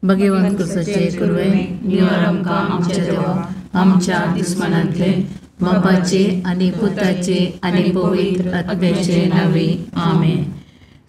भगवंत कृपेचे कुरवे निवार आमकां आमच्या देवा आमच्या दुस्मनांतले बापाचे आनी पुताचे आनी पवित्र आत्म्याचे नावे आमेन.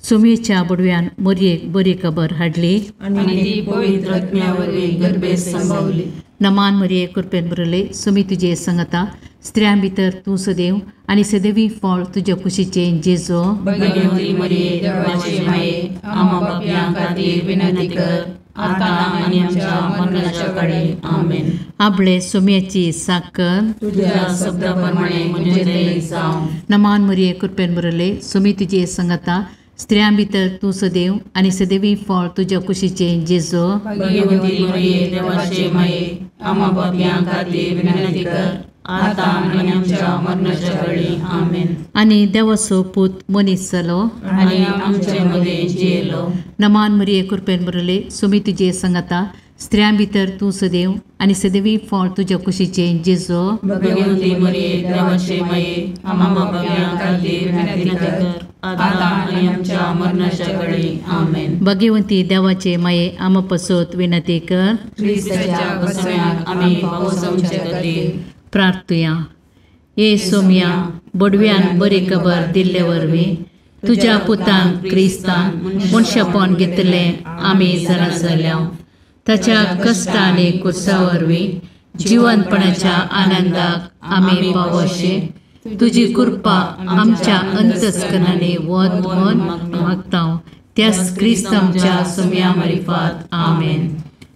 सुमेच्या बुडव्यान मोरयेक बरी खबर हाडली आनी ती पवित्र आत्म्यावरवीं गर्भेस संभवली. नमान मरिये कृपेन बरले सुमी तुजे संगता स्त्रियां भितर तूं सदैव आनी सदैवी फळ तुज्या कुशीचे जेजो. भगवंती मरिये देवाचे माये आम्हा पापयां खातीर विनंती कर आता आनी आमच्या मरणाच्या काळी आमेन. आपले सुम्याची साकर तुझ्या शब्दाप्रमाणे म्हणजे ते जावं. नमान मरिये कृपेन बरले सुमी तुजे संगता स्त्रियां भितर तूं सदैव आनी सदैवी फळ तुज्या कुशीचे जेजो. भगवंती मरिये देवाचे माये आम्हा पापयां खातीर विनंती कर आता आनी आमच्या मरणाच्या काळी आमेन. आनी देवाचो पूत मनीस जालो आनी आमचे मदे जियेलो. नमान मरिये कृपेन बरले सुमी तुजे संगता स्त्रियां भितर तूं सदैव आनी सदैवी फळ तुज्या कुशीचे जेजो. भगवंती मरिये देवाचे माये आम्हा पापयां खातीर विनंती कर आता आनी आमच्या मरणाच्या काळी आमेन. भगवंती देवाचे माये आम पसोत विनंती कर. ख्रिस्ताच्या बसव्याक आमी पावसावचे खातीर प्रार्थुया. ये सोम्या बडव्यान बरी खबर दिल्ले वरवीं तुज्या पुतान क्रिस्तान मनशापण घेतले आमी जरा जाल्या ताच्या कश्ट आनी कुर्सा वरवीं जिवंतपणाच्या आनंदाक आमी पावशे तुजी कृपा आमच्या अंतस्करणाने वत मन मागता त्याच क्रिस्त आमच्या सोम्या मार्फत आमेन.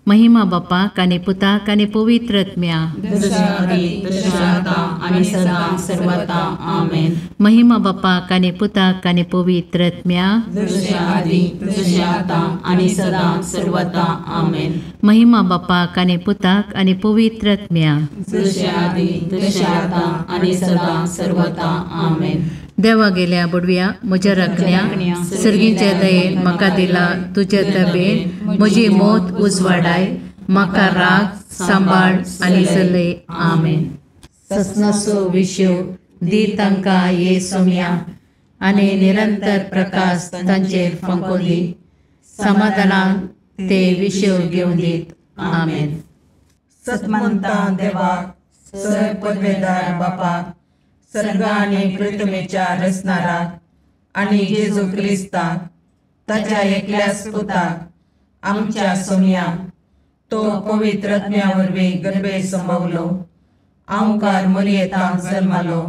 महिमा बापाक आनी पुताक आनी पवित्र आत्म्या जशा आदी तशा आता आनी सदां सर्वदा आमेन. महिमा बापाक आनी पुताक आनी पवित्र आत्म्या जशा आदी तशा आता आनी सदां सर्वदा आमेन. महिमा बापाक आनी पुताक आनी पवित्र आत्म्या जशा आदी तशा आता आनी सदां सर्वदा आमेन. देवा गेल्या बुडव्या म्हज्या राखण्या सर्गीच्या दयेन म्हाका दिला तुज्या तबेन म्हजी मोत उजवाडाय म्हाका राग सांबाळ आनी चलय आमेन. ससनाचो विशो दी तांकां ये सोम्या आनी निरंतर प्रकाश तांचेर फंकोन दी समाधानान ते विशो घेवन दीत आमेन. सतमंता देवाक सर पदवेदार बापाक सर्ग आनी पृथ्वीच्या रचणाराक आनी जेजू क्रिस्ताक ताच्या एकल्याच पुताक आमच्या सोम्याक तो पवित्र आत्म्या वरवीं गर्भे संभवलो आमकां मरियेंत जल्मालो.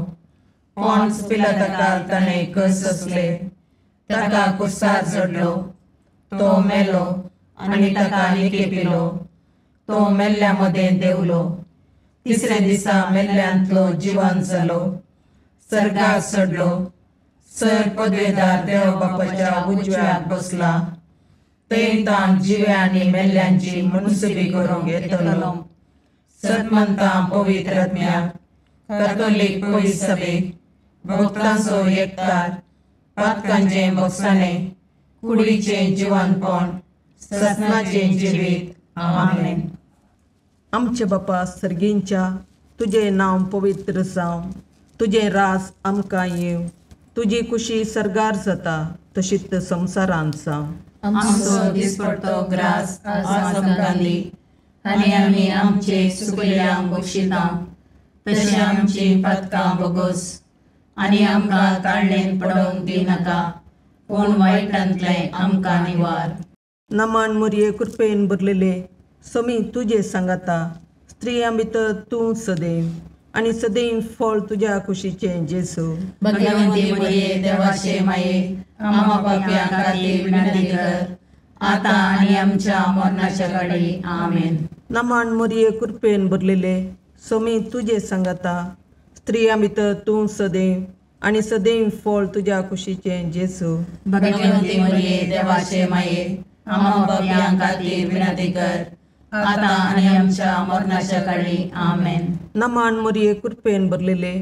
पोंच पिलाताकाल ताणें कस असले ताका कुर्सार चडलो तो मेलो आनी ताका निकेपिलो तो मेल्ल्या मदें देवलो. तिसरे दिसा मेल्ल्यांतलो जिवंत जालो सर्गाक चडलो सर पदवेदार देव बापाच्या उजव्याक बसला. थंय ताण जिव्या आनी मेल्ल्यांची मनसुबी करूंक येतलो. सतमंतां पवित्र आत्म्याक कातोलीक पयस सभेक भक्तांचो एकठार पातकांचें बगसाणें कुडीचें जिवंतपण सतनाचें जिवीत आमेन. आमचे बापा सर्गींच्या तुझे नांव पवित्र जावं तुझे रास आमकां येव तुजी कुशी सर्गार जाता तशीच संवसारांत जावं. आमचो दिसपडटो ग्रास आज आमकां दी आनी आमी आमचे सुकल्यांक बक्षिता तशें आमची पातकां बोगोस आनी आमकां काळणेन पडोवंक दिनाका पूण वायटांतले आमकां निवार. नमान मरिये कृपेन भरलेले समी तुजे सांगाता स्त्रियां भितर तूं सदैव आनी सदैव फळ तुज्या कुशीचें जेजू. भगवंती मरिये देवाचे माये आम्हा पापयां खातीर विनंती कर आता आनी आमच्या मरणाच्या काळी आमेन. नमान मरिये कृपेन भरलेले समी तुजे सांगाता स्त्रियां भितर तूं सदैव आनी सदैव फळ तुज्या कुशीचें जेजू. भगवंती मरिये देवाचे माये आम्हा पापयां खातीर विनंती कर आता आनी आमच्या मरणाच्या काळी आमेन. नमान मरिये कृपेन भरलेले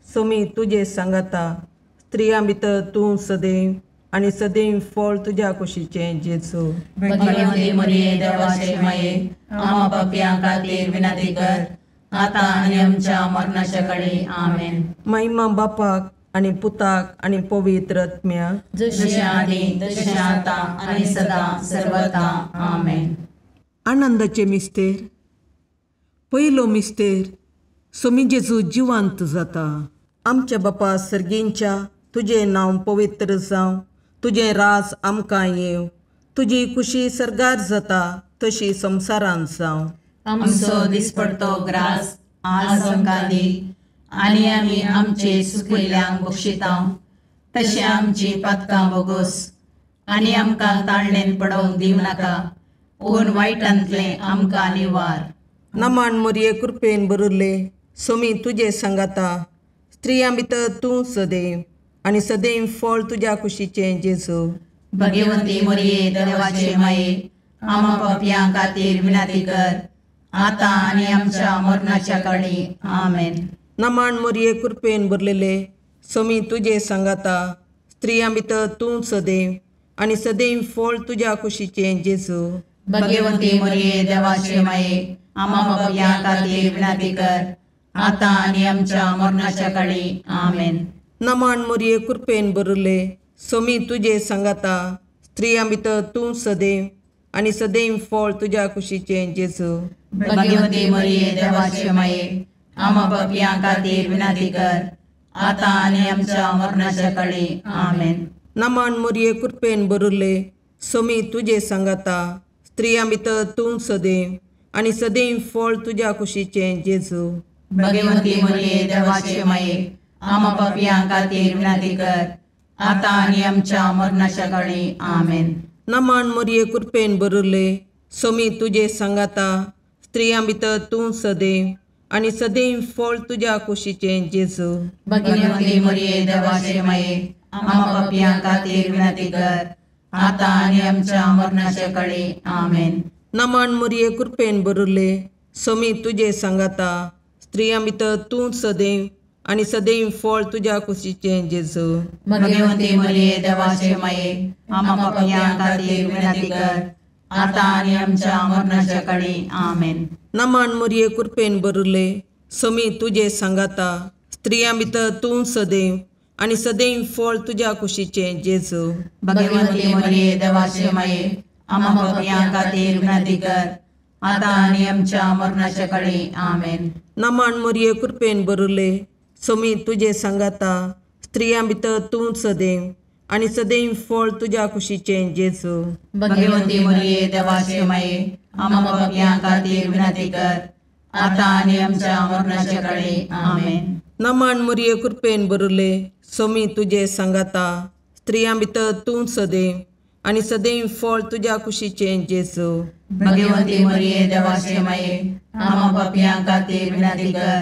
समी तुजे सांगाता स्त्रियां भितर तूं सदैव आनी सदैव फळ तुज्या कुशीचें जेजू. भगवंती मरिये देवाचे माये आम्हा पापयां खातीर विनंती कर आता आनी आमच्या मरणाच्या काळी आमेन. महिमा बापाक आनी पुताक आनी पवित्र आत्म्याक जशें आदी तशें आता आनी सदां सर्वदा आमेन. आनंदाचे मिस्तेर. पयलो मिस्तेर, सोमी जेजू जिवंत जाता. आमच्या बापा सर्गींच्या, तुजें नांव पवित्र जावं, तुजें राज आमकां येवं, तुजी कुशी सरगार जाता तशी संवसारांत जावं. आमचो दिसपडतो ग्रास आज आमकां दी, आनी आमी आमचे चुकिल्ल्यांक बक्षितांव, तशें आमची पातकां बोगोस, आनी आमकां ताळणेन पडोवंक दिवं नाका, पूण वायटांतलें आमकां निवार. नमान मोरये कृपेन बरुल्ले, सोमी तुजे सांगाता, स्त्रियां भितर तूं सदैव, आनी सदैव फळ तुज्या कुशीचें जेजू. भगवंती मोरये देवाचे माये, आमा पापयां खातीर विनंती कर, आतां आनी आमच्या मरणाच्या काळी. आमेन. नमान मोरये कृपेन भरलेले, सोमी तुजे सांगाता, स्त्रियां भितर तूं सदैव, आनी सदैव फळ तुज्या कुशीचें जेजू. भगवंती मोरये देवाचे माये, आमा पापयां खातीर विनंती कर, आतां आनी आमच्या मरणाच्या काळी. आमेन. नमान मोरये कृपेन भरले, सोमी तुजे सांगाता, स्त्रियां भितर तूं सदैव, आनी सदैव फळ तुज्या कुशीचें जेजू. भगवंती मोरये देवाचे माये, आमा पापयां खातीर विनंती कर, आतां आनी आमच्या मरणाच्या काळी. आमेन. नमान मोरये कृपेन भरले, सोमी तुजे सांगाता, स्त्रियां भितर तूं सदैव, आनी सदैव फळ तुज्या कुशीचें जेजू. भगवंती मोरये देवाचे माये, आमा पापयां खातीर विनंती कर, आतां आनी आमच्या मरणाच्या काळी. आमेन. नमान मोरये कृपेन भरले, सोमी तुजे सांगाता, स्त्रियां भितर तूं सदैव, आनी सदैव फळ तुज्या कुशीचें जेजू. भगवंती मोरये देवाचे माये, आमा पापयां खातीर विनंती कर, आतां आनी आमच्या मरणाच्या काळी. आमेन. नमान मोरये कृपेन भरले, सोमी तुजे सांगाता, स्त्रियां भितर तूं सदैव, आनी सदैव फळ तुज्या कुशीचें जेजू. भगवंती मोरये देवाचे माये, आमा पापयां खातीर विनंती कर, आतां आनी आमच्या मरणाच्या काळी. आमेन. नमान मोरये कृपेन भरले, सोमी तुजे सांगाता, स्त्रियां भितर तूं सदैव, आनी सदैव फळ तुज्या कुशीचें जेजू. भगवंती मोरये देवाचे माये, आमा पापयां खातीर विनंती कर, आतां आनी आमच्या मरणाच्या काळी. आमेन. नमान मोरये कृपेन भरले, सोमी तुजे सांगाता, स्त्रियां भितर तूं सदैव, आनी सदैव फळ तुज्या कुशीचें जेजू. भगवंती मोरये देवाचे माये, आमा पापयां खातीर विनंती कर, आतां आनी आमच्या मरणाच्या काळी. आमेन. नमान मोरये कृपेन भरले, सोमी तुजे सांगाता, स्त्रियां भितर तूं सदैव, आनी सदैव फळ तुज्या कुशीचें जेजू. भगवंती मोरये देवाचे माये, आमा पापयां खातीर विनंती कर,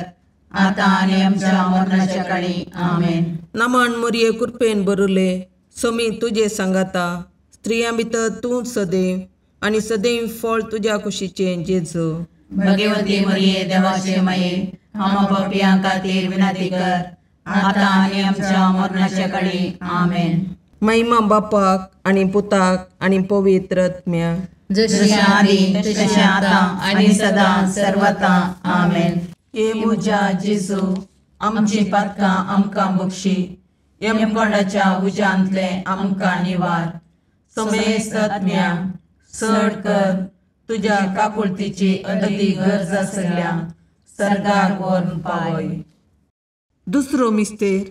आतां आनी आमच्या मरणाच्या काळी. आमेन. नमान मोरये कृपेन भरले, सोमी तुजे सांगाता, स्त्रियां भितर तूं सदैव, आनी सदैव फळ तुज्या कुशीचें जेजू. भगवंती मोरये देवाचे माये, आमा पापयां खातीर विनंती कर, आतां आनी आमच्या मरणाच्या काळी. आमेन. महिमा बापाक आनी पुताक आनी पवित्र आत्म्याक, जशें आदी तशें आतां आनी सदां सर्वता. आमेन. हे म्हज्या जेजू, आमची पातकां आमकां बक्षी, यमकोंडाच्या उज्यांतले आमकां निवार. समेस्त आत्म्या चड कर, तुज्या काकुळतीची अदी गरज आसल्यान सर्गाक व्हरून पावय. दुसरो मिस्तेर,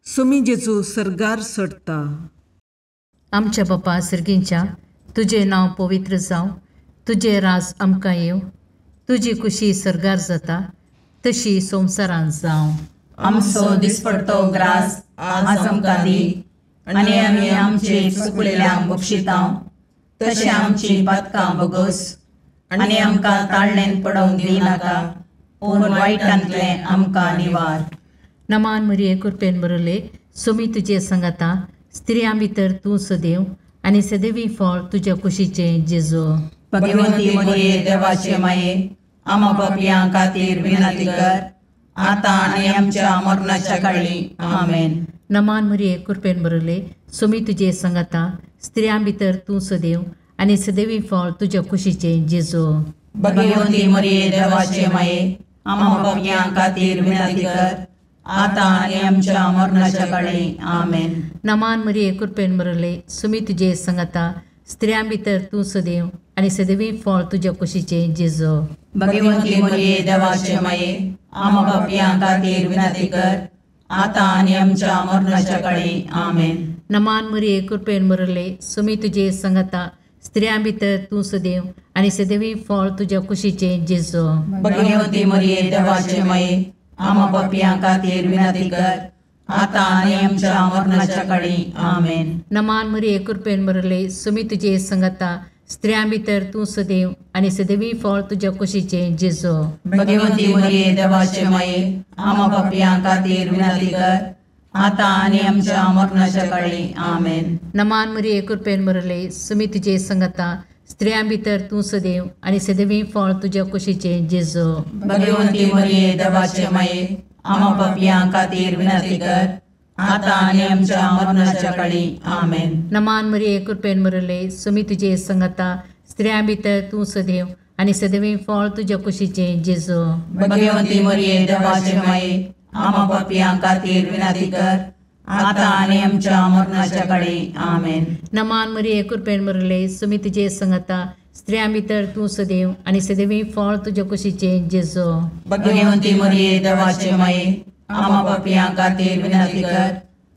सोमी जेजू सर्गार सडटा. आमच्या बापा सर्गींच्या, तुजें नांव पवित्र जावं, तुजें राज आमकां येवं, तुजी कुशी सरगार जाता तशी संवसारांत जावं. आमचो दिसपडतो ग्रास आज आमकां दी, आनी आमी आमचे चुकलेल्यांक बक्षितांव, तशें आमची पातकां बोगोस, आनी आमकां ताळणेन पडोवंक दिवं नाका, पूण वायटांतलें आमकां निवार. नमान मोरये कृपेन भरले, सोमी तुजे सांगाता, स्त्रियां भितर तूं सदैव, आनी सदैवी फळ तुज्या कुशीचें जेजू. भगवंती मोरये देवाचे माये, आमा पापयां खातीर विनंती कर, आतां आनी आमच्या मरणाच्या काळी. आमेन. नमान मोरये कृपेन भरले, सोमी तुजे सांगाता, स्त्रियां भितर तूं सदैव, आनी सदैवी फळ तुज्या कुशीचें जेजू. भगवंती मोरये देवाचे माये, आमा पापयां खातीर विनंती कर, आतां आनी आमच्या मरणाच्या काळी. आमेन. नमान मोरये कृपेन भरले, सोमी तुजे सांगाता, स्त्रियां भितर तूं सदैव, आणि सदैवी फळ तुझ्या कुशीचे जेजू. भगवंती मरिये देवाचे माये, आम्हा पापियां खातीर विनंती कर, आता आणि आमच्या मरणाच्या काळी. आमेन. नमान मरिये कृपेन बरले, सुमी तुझे संगता, स्त्रियां भितर तू सदैव आणि सदैवी फळ तुझ्या कुशीचे जेजू. भगवंती मरिये देवाचे माये, आम्हा पापियां खातीर विनंती कर, आता आणि आमच्या मरणाच्या काळी. आमेन. नमान मरिये कृपेन बरले, सुमी तुझे संगता, स्त्रियां भितर तू सदैव आणि सदैवी फळ तुझ्या कुशीचे जेजू. भगवंती मरिये देवाचे माये, आम्हा पापियां खातीर विनंती कर, आता आणि आमच्या मरणाच्या काळी. आमेन. नमान मरिये कृपेन बरले, सुमी तुझे संगता, स्त्रियां भितर तू सदैव आणि सदैवी फळ तुझ्या कुशीचे जेजू. भगवंती मरिये देवाचे माये, आम्हा पापियां खातीर विनंती कर, आता आणि आमच्या मरणाच्या काळी. आमेन. नमान मरिये कृपेन बरले, सुमी तुझे संगता, स्त्रियां भितर तू सदैव आणि सदैवी फळ तुझ्या कुशीचे जेजू. भगवंती मरिये देवाचे माये, आम्हा पापियां खातीर विनंती कर, आता आणि आमच्या मरणाच्या काळी. आमेन. नमान मरिये कृपेन बरले, सुमी तुझे संगता, स्त्रियां भितर तू सदैव आणि सदैवी फळ तुझ्या कुशीचे जेजू. भगवंती मरिये देवाचे माये, आम्हा पापियां खातीर विनंती कर,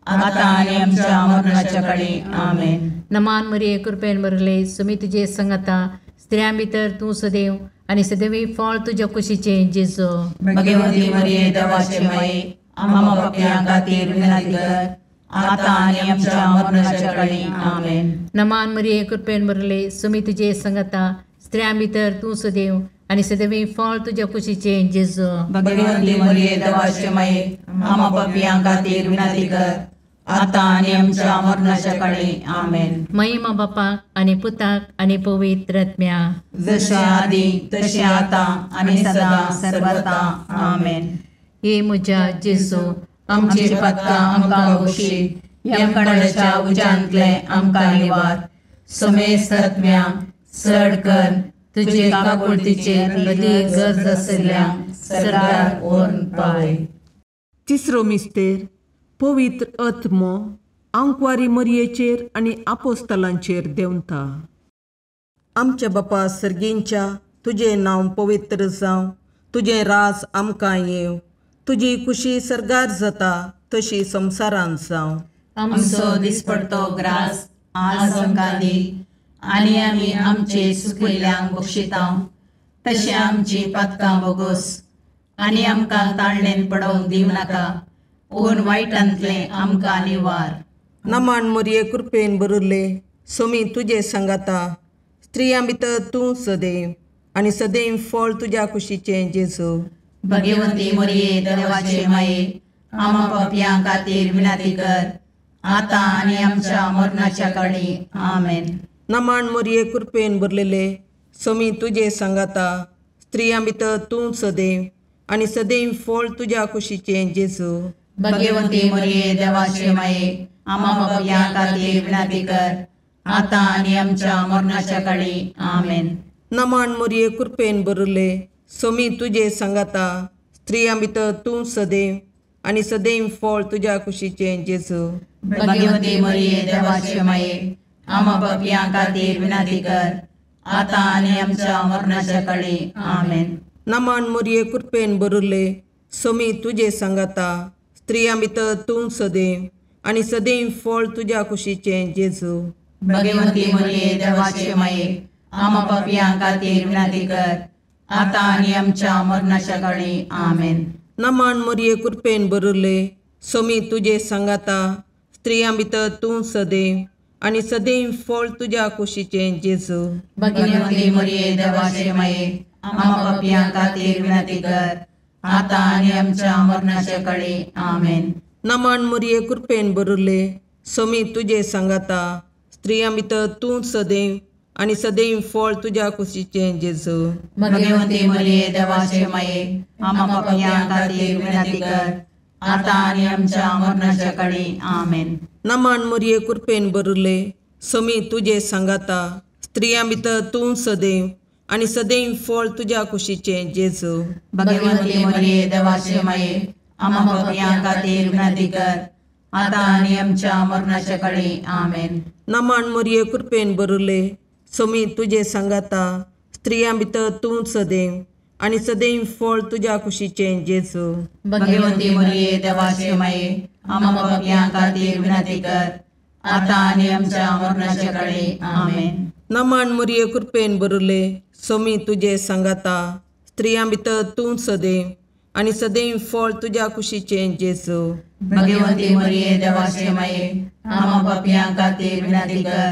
आता आणि आमच्या मरणाच्या काळी. आमेन. नमान मरिये कृपेन बरले, सुमी तुझे संगता, स्त्रियां भितर तू सदैव आणि सदैवी फळ तुझ्या कुशीचे जेजू. भगवंती मरिये देवाचे माये, आम्हा पापियां खातीर विनंती कर, आता आणि आमच्या मरणाच्या काळी. आमेन. नमान मरिये कृपेन बरले, सुमी तुझे संगता, स्त्रियां भितर तू सदैव आणि सदैवी फळ तुझ्या कुशीचे जेजू. भगवंती मरिये देवाचे माये, आम्हा पापियां खातीर विनंती कर, आता आणि आमच्या मरणाच्या काळी. आमेन. महिमा बापाक आणि पुताक आणि पवित्र आत्म्या, जसे आधी तसे आता आणि सदा सर्वदा. आमेन. हे म्हज्या जेजू, आमची पत्कां आमकां बक्षी, यमकणाच्या उजांतले आमकां निवार. समेस्त आत्म्या चड कर, तुजे काकुळतीचेर कधी गरज आसल्यांक सरकार ओन पाय. तिसरो मिस्तेर पवित्र आत्मो आंकवारी मरियेचेर आनी आपोस्तलांचेर देंवता. आमच्या बापा सर्गींच्या, तुजें नांव पवित्र जावं, तुजें राज आमकां येव, तुजी कुशी सरगार जाता तशी संवसारांत जावं. आमचो दिसपडतो ग्रास आज आमकां दी, आनी आमी आमचे सुकयल्यांक बक्षितांव, तशें आमची पातकां बोगोस, आनी आमकां ताळणेन पडोवंक दिवं नाका, पूण वायटांतले आमकां निवार. नमान मरिये कृपेन बरले, सोमी तुजे सांगाता, स्त्रियां भितर तूं सदैव आनी सदैव फळ तुज्या कुशीचें जेजू. भगवंती मरिये देवाचे माये, आम्हा पापियां खातीर विनंती कर, आता आनी आमच्या मरणाच्या काळी. आमेन. नमान मरिये कृपेन बरलेले, सोमी तुजे सांगाता, स्त्रियां भितर तूं सदैव आनी सदैव फळ तुज्या कुशीचें जेजू. भगवंती मरिये देवाचे माये, आम्हा पापियां खातीर विनंती कर, आता आनी आमच्या मरणाच्या काळी. आमेन. नमान मरिये कृपेन बरले, सोमी तुजे सांगाता, स्त्रियां भितर तूं सदैव आनी सदैव फळ तुज्या कुशीचें जेजू. भगवंती मरिये देवाचे माये, आम्हा पापियां खातीर विनंती कर, आता आनी आमच्या मरणाच्या काळी. आमेन. नमान मरिये कृपेन बरले, सोमी तुजे सांगाता, स्त्रियां भितर तूं सदैव आनी सदैव फळ तुज्या कुशीचें जेजू. भगवंती मरिये देवाचे माये, आम्हा पापियां खातीर विनंती कर, आता आनी आमच्या मरणाच्या काळी. आमेन. नमान मरिये कृपेन बरले, सोमी तुजे सांगाता, स्त्रियां भितर तूं सदैव आनी सदैव फळ तुज्या कुशीचें जेजू. भगवंती मरिये देवाचे माये, आम्हा पापियां खातीर विनंती कर, आता आनी आमच्या मरणाच्या काळी. आमेन. नमान मरिये कृपेन बरले, सोमी तुजे सांगाता, स्त्रियां भितर तूं सदैव आनी सदैव फळ तुज्या कुशीचें जेजू. भगवंती मरिये देवाचे माये, आम्हा पापियां खातीर विनंती कर, आता आनी आमच्या मरणाच्या काळी. आमेन. नमान मरिये कृपेन बरले, सोमी तुजे सांगाता, स्त्रियां भितर तूं सदैव आनी सदैव फळ तुज्या कुशीचें जेजू. भगवंती मरिये देवाचे माये, आम्हा पापियां खातीर विनंती कर, आता आनी आमच्या मरणाच्या काळी. आमेन. नमान मरिये कृपेन बरले, सोमी तुजे सांगाता स्त्रियां भितर तूं सदैव आनी सदैव फळ तुज्या कुशीचें जेजू. भगवंती मरिये देवाचे माये आम्हा पापियां खातीर विनंती कर आता आनी आमच्या मरणाच्या काळी आमेन. नमन मरिये कृपेन बरले सोमी तुजे सांगाता स्त्रियां भितर तूं सदैव आनी सदैव फळ तुज्या कुशीचें जेजू. भगवंती मरिये देवाचे माये आम्हा पापियां खातीर विनंती कर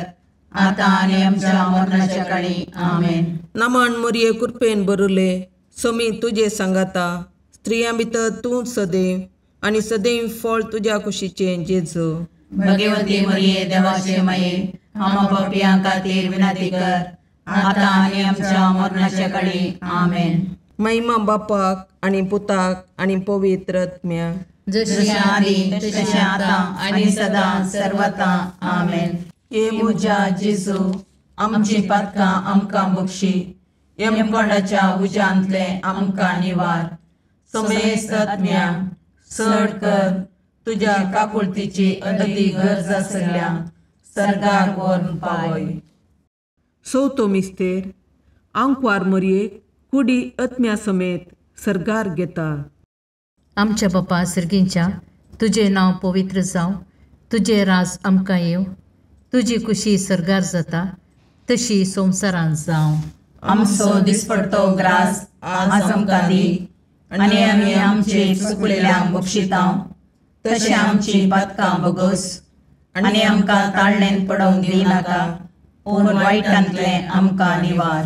आता आनी आमच्या मरणाच्या काळी आमेन. नमन मरिये कृपेन बरले सोमी तुजे सांगाता स्त्रियां भितर तूं सदैव आनी सदैव फळ तुज्या कुशीचें जेजू. भगवंती मरिये देवाचे माये आम्हा पापियां खातीर विनंती कर आता आनी आमच्या मरणाच्या काळी आमेन. महिमा बापाक आनी पुताक आनी पवित्र आत्म्याक, जशी आदी तशी आता आणि सदा सर्वता आमेन. ये मुजा जेजू आमची पातकां आमकां बक्षी, यमकोंडाच्या उज्यांतले आमकां निवार. समेस्त आत्म्या चड कर तुज्या काकुळतीची अदी गरज आसल्या सर्गाक व्हरून पावय. चवथो मिस्तेर आंकवार मरयेक कुडी आत्म्या समेत सर्गार घेता. आमच्या बापा सर्गींच्या तुजें नांव पवित्र जावं, तुजें राज आमकां येवं, तुजी कुशी सर्गार जाता तशी संवसारांत जावं. आमचो दिसपडतो ग्रास आज आमकां दी आनी आमी आमचे चुकलेल्यांक बक्षितांव, तशें आमची पातकां बोगोस आनी आमकां ताळणेन पडोवंक दिनाका, पूण वायटांतले आमकां निवार.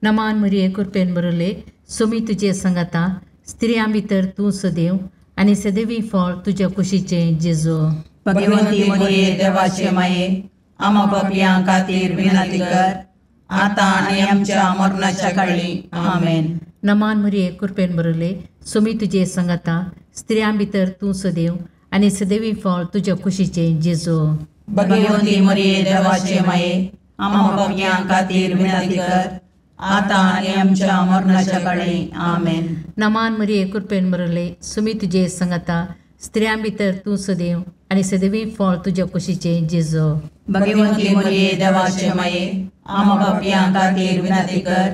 नमान मरिये कृपेन बरले सोमी तुजे सांगाता स्त्रियां भितर तूं सदैव आनी सदैवी फळ तुज्या कुशीचें जेजू. भगवंती मरिये देवाचे माये आम्हा पापियां खातीर विनंती कर आता आनी आमच्या मरणाच्या काळी आमेन. नमान मरिये कृपेन बरले सोमी तुजे सांगाता स्त्रियां भितर तूं सदैव आनी सदैवी फळ तुज्या कुशीचें जेजू. भगवंती मरिये देवाचे माये आम्हा पापियां खातीर विनंती कर आता आनी आमच्या मरणाच्या काळी आमेन. नमान मरिये कृपेन बरले सोमी तुजे सांगाता स्त्रियां भितर तूं सदैव आनी सदैवी फळ तुज्या कुशीचें जेजू. भगवंती मरिये देवाचे माये आम्हा पापियां खातीर विनंती कर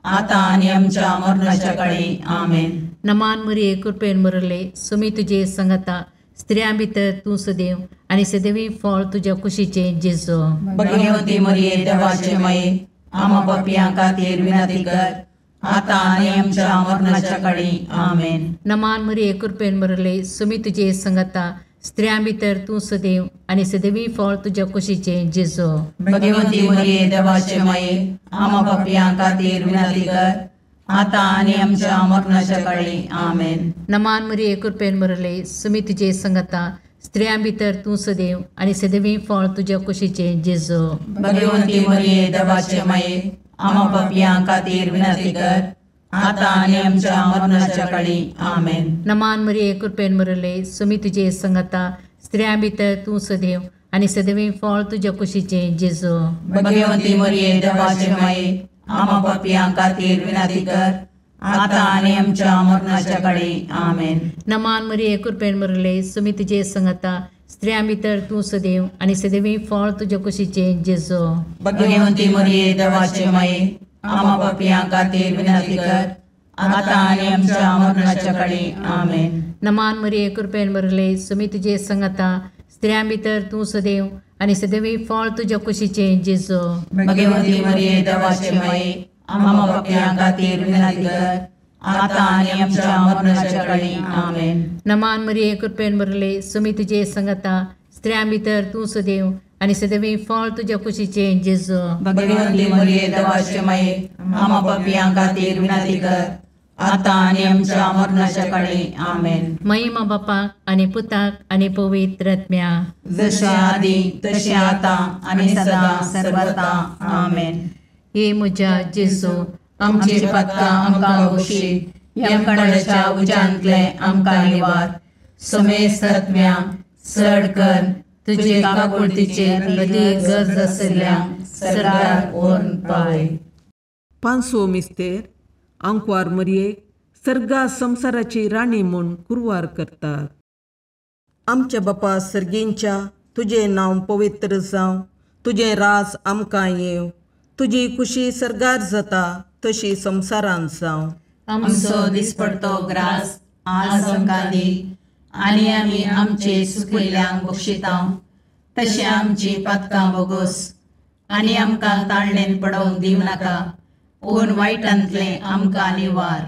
आता आनी आमच्या मरणाच्या काळी आमेन. नमान मरिये कृपेन बरले सोमी तुजे सांगाता स्त्रियां भितर तूं सदैव आनी सदैवी फळ तुज्या कुशीचें जेजू. भगवंती मरिये देवाचे माये आम्हा पापियां खातीर विनंती कर आता आनी आमच्या मरणाच्या काळी आमेन. नमान मरिये कृपेन बरले सोमी तुजे सांगाता स्त्रियां भितर तूं सदैव आनी सदैवी फळ तुज्या कुशीचें जेजू. भगवंती मरिये देवाचे माये आम्हा पापियां खातीर विनंती कर आता आनी आमच्या मरणाच्या काळी आमेन. नमान मरिये कृपेन बरले सोमी तुजे सांगाता स्त्रियां भितर तूं सदैव आनी सदैवी फळ तुज्या कुशीचें जेजू. भगवंती मरिये देवाचे माये आम्हा पापियां खातीर विनंती कर आता आनी आमच्या मरणाच्या काळी आमेन. नमान मरिये कृपेन बरले सोमी तुजे सांगाता स्त्रियां भितर तूं सदैव आनी सदैवी फळ तुज्या कुशीचें जेजू. भगवंती मरिये देवाचे माये आम्हा पापियां खातीर विनंती कर आता आनी आमच्या मरणाच्या काळी आमेन. नमान मरिये कृपेन बरले सोमी तुजे सांगाता स्त्रियां भितर तूं सदैव आनी सदैवी फळ तुज्या कुशीचें जेजू. भगवंती मरिये देवाचे माये आम्हा पापियां खातीर विनंती कर आता आनी आमच्या मरणाच्या काळी आमेन. नमान मरिये कृपेन बरले सोमी तुजे सांगाता स्त्रियां भितर तूं सदैव आनी सदैवी फळ तुज्या कुशीचें जेजू. भगवंती मरिये देवाचे माये आम्हा पापियां खातीर विनंती कर आता आनी आमच्या मरणाच्या काळी आमेन. नमान मरिये कृपेन बरले सोमी तुजे सांगाता स्त्रियां भितर तूं सदैव आनी सदैवी फळ तुज्या कुशीचें जेजू. भगवंती मरिये देवाचे माये आम्हा पापियां खातीर विनंती कर आता आनी आमच्या मरणाच्या काळी आमेन. महिमा बापाक आनी पुताक आनी पवित्र आत्म्याक, जशे आदी तशे आता आनी सदा सर्वता आमेन. हे म्हज्या जेजू आमची पातकां आमकां बक्षी, यमकोंडाच्या उज्यांतले आमकां निवार. समेस्त आत्म्या चड कर तुजे काकुळतीचे अदीक गरज आसल्यांक सर्गार व्हरून पावय. पांचवो मिस्तेर आंकवार मरयेक सर्गा संवसाराची राणी म्हूण कुरवार करतात. आमच्या बापा सर्गींच्या तुजें नांव पवित्र जावं, तुजें राज आमकां येवं, तुजी कुशी सरगार जाता तशी संवसारांत जावं. आमचो दिसपडतो ग्रास आज आमकां दी, आनी आमी आमचे सुकिल्ल्यांक बक्षितांव. तशें आमची पातकां बोगोस, आनी आमकां ताळणेन पडोवंक दिव नाका, पूण वायटांतलें आमकां निवार.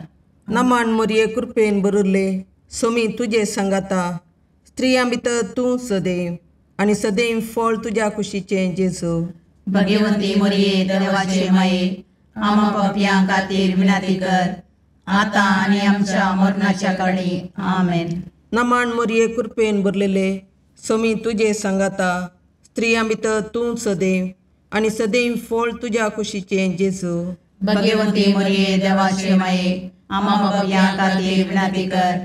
नमान मोरये कृपेन बरुल्ले, सोमी तुजे सांगाता, स्त्रियां भितर तूं सदैव, आनी सदैव फळ तुज्या कुशीचें जेजू. भगवंती मोरये देवाचे माये, आमा पापयां खातीर विनंती कर, आतां आनी आमच्या मरणाच्या काळी. आमेन. नमान मोरये कृपेन भरलेले, सोमी तुजे सांगाता, स्त्रियां भितर तूं सदैव, आनी सदैव फळ तुज्या कुशीचें जेजू. भगवंती मोरये देवाचे माये, आमा पापयां खातीर विनंती कर,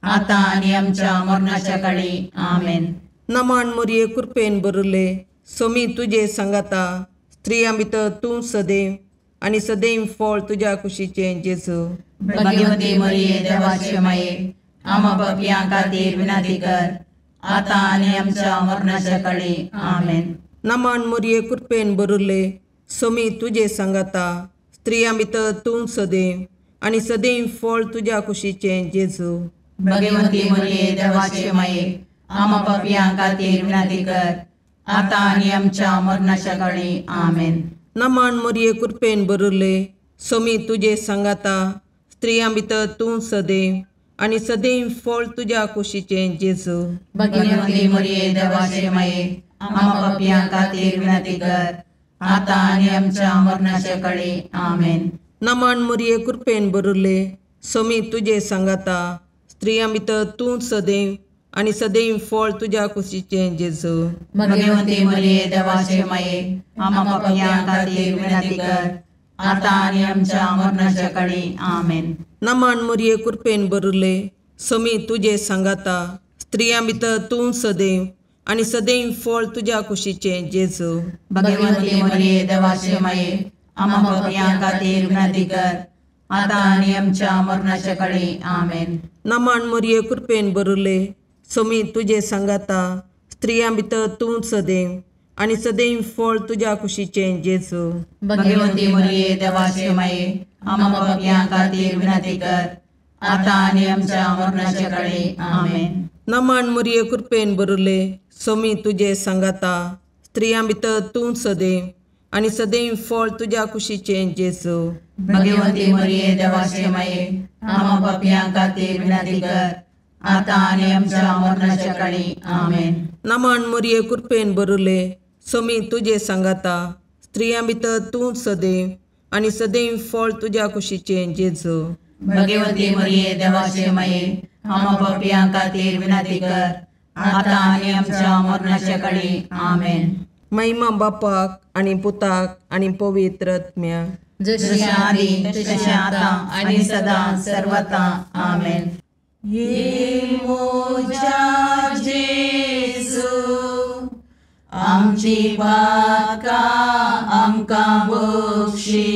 आतां आनी आमच्या मरणाच्या काळी. आमेन. नमान मोरये कृपेन भरले, सोमी तुजे सांगाता, स्त्रियां भितर तूं सदैव, आनी सदैव फळ तुज्या कुशीचें जेजू. भगवंती मोरये देवाचे माये, आमा पापयां खातीर विनंती कर, आतां आनी आमच्या मरणाच्या काळी. आमेन. नमान मोरये कृपेन भरले, सोमी तुजे सांगाता, स्त्रियां भितर तूं सदैव, आनी सदैव फळ तुज्या कुशीचें जेजू. भगवंती मोरये देवाचे माये, आमा पापयां खातीर विनंती कर, आतां आनी आमच्या मरणाच्या काळी. आमेन. नमान मोरये कृपेन भरले, सोमी तुजे सांगाता, स्त्रियां भितर तूं सदैव, आनी सदैव फळ तुज्या कुशीचें जेजू. भगवंती मोरये देवाचे माये, आमा पापयां खातीर विनंती कर, आतां आनी आमच्या मरणाच्या काळी. आमेन. नमान मोरये कृपेन भरले, सोमी तुजे सांगाता, स्त्रियां भितर तूं सदैव, आनी सदैव फळ तुज्या कुशीचें जेजू. भगवंती मोरये देवाचे माये, आमा पापयां खातीर विनंती कर, आतां आनी आमच्या मरणाच्या काळी. आमेन. नमान मोरये कृपेन भरले, सोमी तुजे सांगाता, स्त्रियां भितर तूं सदैव, आनी सदैव फळ तुज्या कुशीचें जेजू. भगवंती मोरये देवाचे माये, आमा पापयां खातीर विनंती कर, आतां आनी आमच्या मरणाच्या काळी. आमेन. नमान मोरये कृपेन भरले, सोमी तुजे सांगाता, स्त्रियां भितर तूं सदैव, आनी सदैव फळ तुज्या कुशीचें जेजू. भगवंती मोरये देवाचे माये, आमा पापयां खातीर विनंती कर, आतां आनी आमच्या मरणाच्या काळी. आमेन. नमान मोरये कृपेन भरले, सोमी तुजे सांगाता, स्त्रियां भितर तूं सदैव, आनी सदैव फळ तुज्या कुशीचें जेजू. भगवंती मोरये देवाचे माये, आमा पापयां खातीर विनंती कर, आतां आनी आमच्या मरणाच्या काळी. आमेन. नमान मोरये कृपेन भरले, सोमी तुजे सांगाता, स्त्रियां भितर तूं सदैव, आनी सदैव फळ तुज्या कुशीचें जेजू. भगवंती मोरये देवाचे माये, आमा पापयां खातीर विनंती कर, आतां आनी आमच्या मरणाच्या काळी. आमेन. महिमा बापाक आनी पुताक आनी पवित्र आत्म्याक, जशें आदी तशें आतां आनी सदां सर्वता. आमेन. ये मोजा जेजू, आमची पातकां आमकां बक्षी,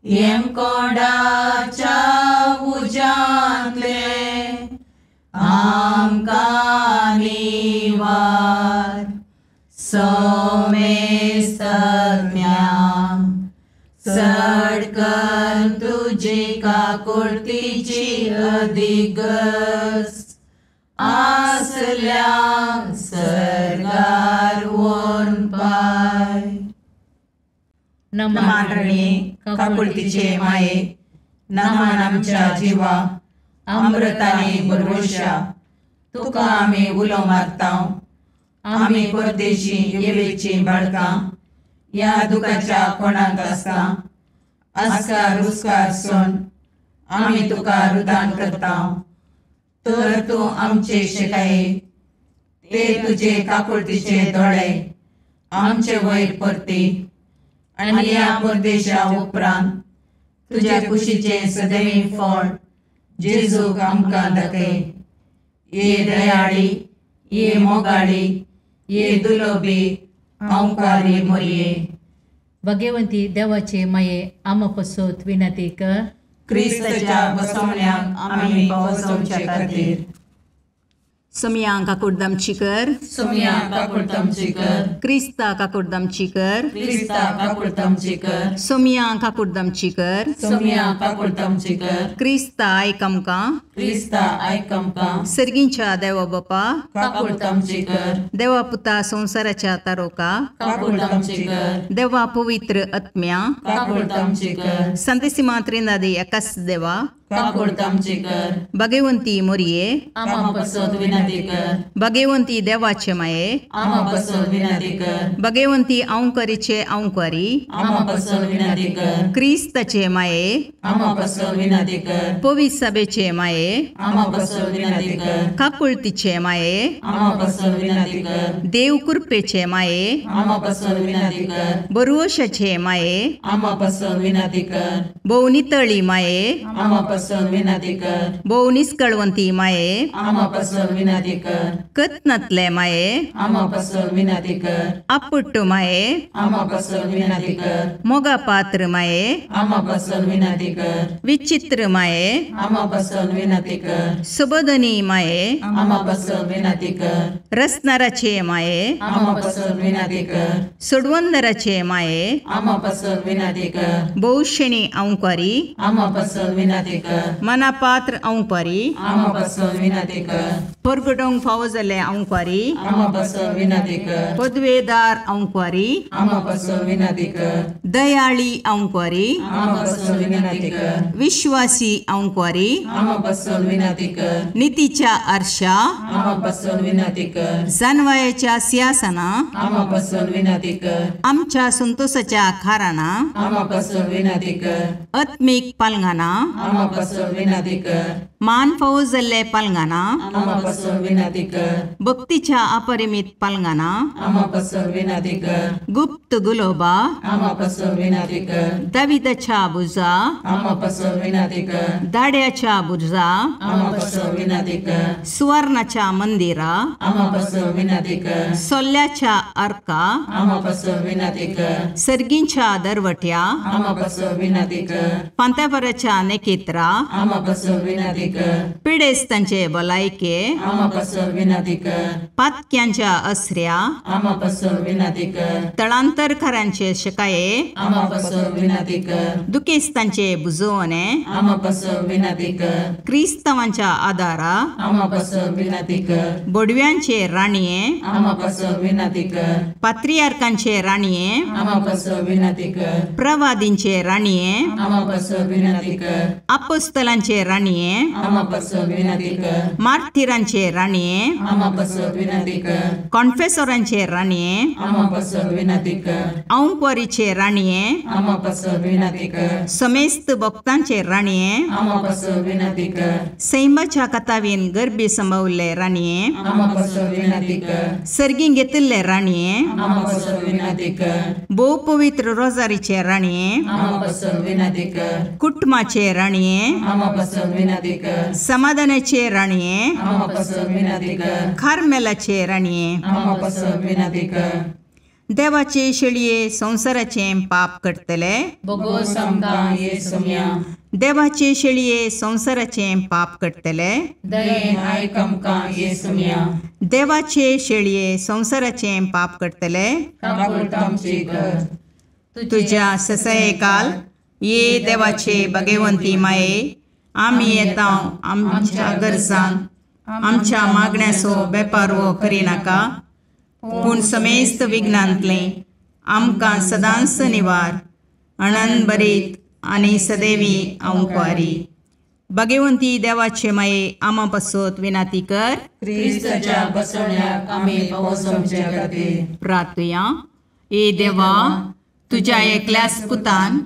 येम कोंडाच्या उज्यांतले आमकां निवार. सोमेस्त सडकन तुजी काकुळतीची अधिगस, आसल्या सरगार वोन पाय. नमान रणे काकुळतीचे माये, नमान आमच्या जिवा, अमृताने भरवशा, तुका आमी उलो मारतांव. आमी परदेशी येवेची बाळकां, या दुखाच्या कोणाक आसता, आस्कार रुस्कार सोन आमी तुका रुदान करतांव. तर तूं आमचे शिकाये, ते तुजे काकुळतीचे दोळे आमचे वयर परती, आनी या परदेशा उपरांत तुज्या कुशीचे सदैव फळ जेजूक आमकां दाखय. ये दयाळी, ये मोगाळी, ये दुलोबी, ओंकारी मोरये. भगवंती देवाचे माये, आमा पसोत विनंती कर, क्रिस्ताच्या बसवण्याक आमी पावसोवचे खातीर. सोमिया काकुर्दमची कर, सोमिया काकुर्दमची कर, क्रिस्ता काकुर्दमची कर, क्रिस्ता काकुर्दमची कर, सोमिया काकुर्दमची कर, सोमिया काकुर्दमची कर, क्रिस्ता आयकमका, क्रिस्ता आयकमका, सर्गींच्या देवा बापा, काकुर्दमची कर, देवा पुता संसाराच्या तारोका, काकुर्दमची कर, देवा पवित्र आत्म्या, काकुर्दमची कर, संतसिमा त्रिनादी एकाच देवा, काकुर्दमची कर, भगवंती मोरिये, आम्हा बसत विनंती कर, भगवंती देवाचे माये, आम्हा बसत विनंती कर, भगवंती औंकारीचे औंकारी, आम्हा बसत विनंती कर, क्रिस्ताचे माये, आम्हा बसत विनंती कर, पवित्र सभेचे माये, आम्हा बसत विनंती कर, काकुळतीचे माये, आम्हा बसत विनंती कर, देव कृपेचे माये, आम्हा बसत विनंती कर, बरुवशाचे माये, आम्हा बसत विनंती कर, बहुनितळी माये, आम्हा बसत विनंती कर, बहुनिष्कळवंती माये, आम्हा बसत विनंती कर, कथनतले माये, आम्हा बसत विनंती कर, अपुट्टू माये, आम्हा बसत विनंती कर, मोगा पात्र माये, आम्हा बसत विनंती कर, विचित्र माये, आम्हा बसत विनंती कर, सुबोधनी माये, आम्हा बसत विनंती कर, रसनाराचे माये, आम्हा बसत विनंती कर, सुडवंदराचे माये, आम्हा बसत विनंती कर, बहुशणी औंकारी, आम्हा बसत विनंती कर, मनापात्र औंकारी, आम्हा बसत विनंती कर, परगडोंग फावो जाल्ले औंकारी, आम्हा बसत विनंती कर, पदवेदार औंकारी, आम्हा बसत विनंती कर, दयाळी औंकारी, आम्हा बसत विनंती कर, विश्वासी औंकारी, आम्हा बसत विनंती कर, नीतीच्या आरशा, आम्हा बसत विनंती कर, जानवायाच्या सिंहासना, आम्हा बसत विनंती कर, आमच्या संतोषाच्या खाराना, आम्हा बसत विनंती कर, आत्मिक पालंगाना, आम्हा बसत विनंती कर, मान फावो जाल्ले पालंगाना, आम्हा बसत विनंती कर, भक्तीच्या अपरिमित पालंगाना, आम्हा बसत विनंती कर, गुप्त गुलोबा, आम्हा बसत विनंती कर, दाविदाच्या बुजा, आम्हा बसत विनंती कर, दाड्याच्या बुजा, आम्हा बसत विनंती कर, सुवर्णाच्या मंदिरा, आम्हा बसत विनंती कर, सोल्ल्याच्या अर्का, आम्हा बसत विनंती कर, सर्गींच्या दरवट्या, आम्हा बसत विनंती कर, पांत्यापराच्या नेकेत्रा, आम्हा बसत विनंती कर, पिडेस्तांचे भलायके, आम्हा बसत विनंती कर, पातक्यांच्या असऱ्या, आम्हा बसत विनंती कर, तळांतरकारांचे शकाये, आम्हा बसत विनंती कर, दुखेस्तांचे बुजवणे, आम्हा बसत विनंती कर, क्रिस्तवांच्या आदारा, आम्हा बसत विनंती कर, बोडव्यांचे राणीये, आम्हा बसत विनंती कर, पात्रियार्कांचे राणीये, आम्हा बसत विनंती कर, प्रवादींचे राणीये, आम्हा बसत विनंती कर, अपोस्तलांचे राणीये, आम्हा बसत विनंती कर, मार्थिरांचे राणीये, आम्हा बसत विनंती कर, कॉन्फेसोरांचे राणीये, आम्हा बसत विनंती कर, औंकवारीचे राणीये, आम्हा बसत विनंती कर, समेस्त भक्तांचे राणीये, आम्हा बसत विनंती कर, सैमाच्या कथावीन गर्भी संभवले राणीये, आम्हा बसत विनंती कर, सर्गीं घेतिल्ले राणीये, आम्हा बसत विनंती कर, बहु पवित्र रोजारीचे राणीये, आम्हा बसत विनंती कर, कुटुंबाचे राणीये, आम्हा बसत विनंती कर, समाधानाचे राणीये, आम्हा बसत विनंती कर, खारमेलाचे राणीये, आम्हा बसत विनंती कर, देवाचे शेळये संसाराचे पाप करतले, बगोस आमकां येसुम्या, देवाचे शेळये संसाराचे पाप करतले, दयेन आयक आमकां येसुम्या, देवाचे शेळये संसाराचे पाप करतले, काकुळट आमची कर, तुझ्या ससये काल ये देवाचे भगवंती माये, आम्ही येता आमच्या गरजांक आमच्या मागण्याचो बेपारवो करिनाका, पूण समेस्त विघ्नांतले आमकां सदांच निवार, आनंद बरीत आनी सदैवी औंकवारी. भगवंती देवाचे माये आमा पासत विनाती कर. क्रिस्ताच्या बसवण्याक आमी पावसमचे खातीर प्रार्थया. ए देवा, तुझ्या एकल्याच पुतान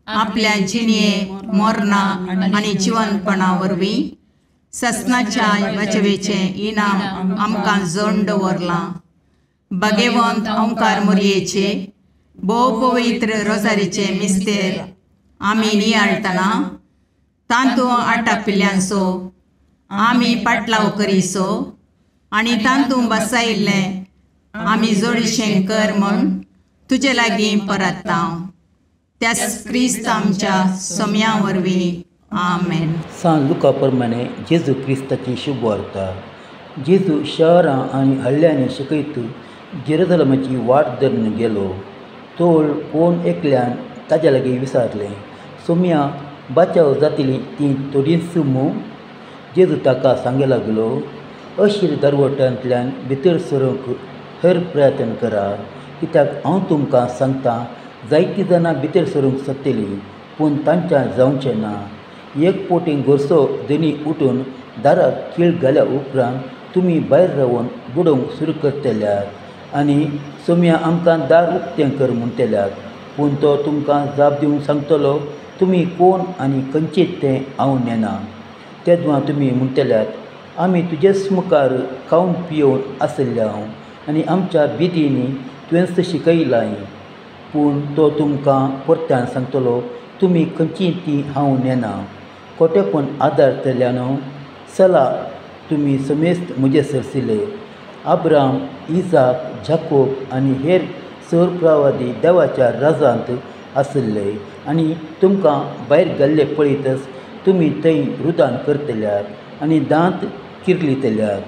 आपल्या जिणये मोरणा आनी जिवंतपणा वरवीं ससनाच्या वाचवेचे इनाम आमकां जोडून दवरलां. भगवंत ओंकार मोरयेचे भोव पवित्र रोजारीचे मिस्तेर आमी नियाळतना तांतूं आटापिल्ल्यांचो आमी पाटलाव करिसो आनी तांतूं बसायिल्लें आमी जोडीशें कर म्हूण तुजे लागीं परतता. त्याच क्रिस्त आमच्या सोम्या वरवीं. आमेन. सान लुका प्रमाणे जेजू क्रिस्ताची शुभ वार्ता. जेजू शहरां आनी हळ्यांनी शिकयत जेरुसलमाची वाट धरून गेलो. तोळ कोण एकल्यान ताच्या लागीं विचारलें, सोम्या बाचाव जातली ती थोडींच मू? जेजू ताका सांगूंक लागलो, अशीर दरवटांतल्यान भितर सरूंक हेर प्रयत्न करा, कित्याक हांव तुमकां सांगतां जायतीं जाणां भितर सरूंक सोदतलीं पूण तांच्या जावचें ना. एक पोटी गोरसो धनी उठून दाराक खीळ घाल्या उपरांत तुमी भायर रावन बुडोवंक सुरू करतल्यात आनी सोम्या आमकां दार उक्तें कर म्हणटल्यात. पूण तो तुमकां जाप दिवंक सांगतलो, तुमी कोण आनी खंयचें तें हांव नेना. तेदवां तुमी म्हणटल्यात, आमी तुजेच मुखार खावन पियोवन आसल्यां आनी आमच्या बिदींनी तुवेंच शिकयलां. पूण तो तुमकां परत्यान सांगतलो, तुमी खंयचीं तीं हांव नेना. खोटेपण आदारतल्यान चला तुमी समेस्त म्हजे सरसिले. अब्राम, इजाक, जाकोब आनी हेर सरप्रावादी देवाच्या राजांत आसले आनी तुमकां भायर घाल्ले पळयतच तुमी थंय रुदान करतल्यात आनी दांत किरलितल्यात.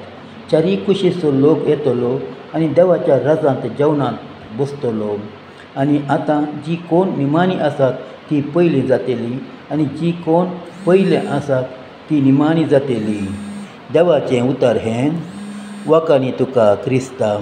चारी कुशीचो लोक येतलो आनी देवाच्या राजांत जेवणांत बसतलो. आनी आतां जी कोण निमाणी आसात ती पयलीं जातली आनी जी कोण पयले आसात ती निमाणी जातली. देवाचें उतर हें. वाकानी तुका क्रिस्ता.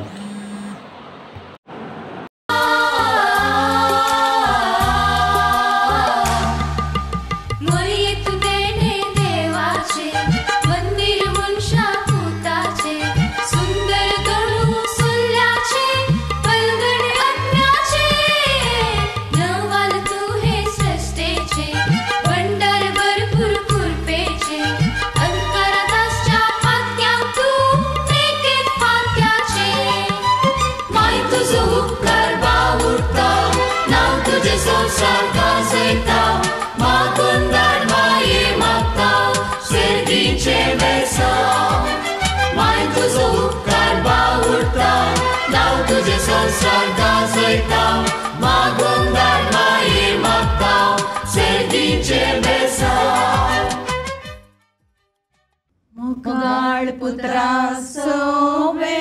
मुगाळ पुत्रा सोवे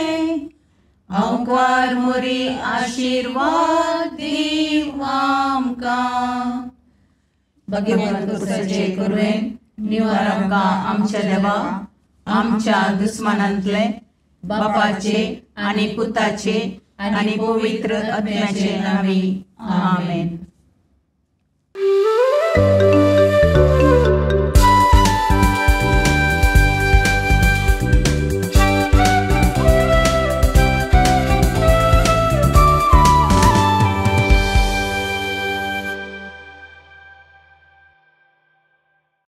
अवकार मोरी आशीर्वाद दीव आमकां. भगवंत तुझे करुवेन निवार आमकां आमच्या देवा आमच्या दुस्मानांतले बापाचे आनी पुताचे आनी पवित्र आत्म्याचे नांवी. आमेन.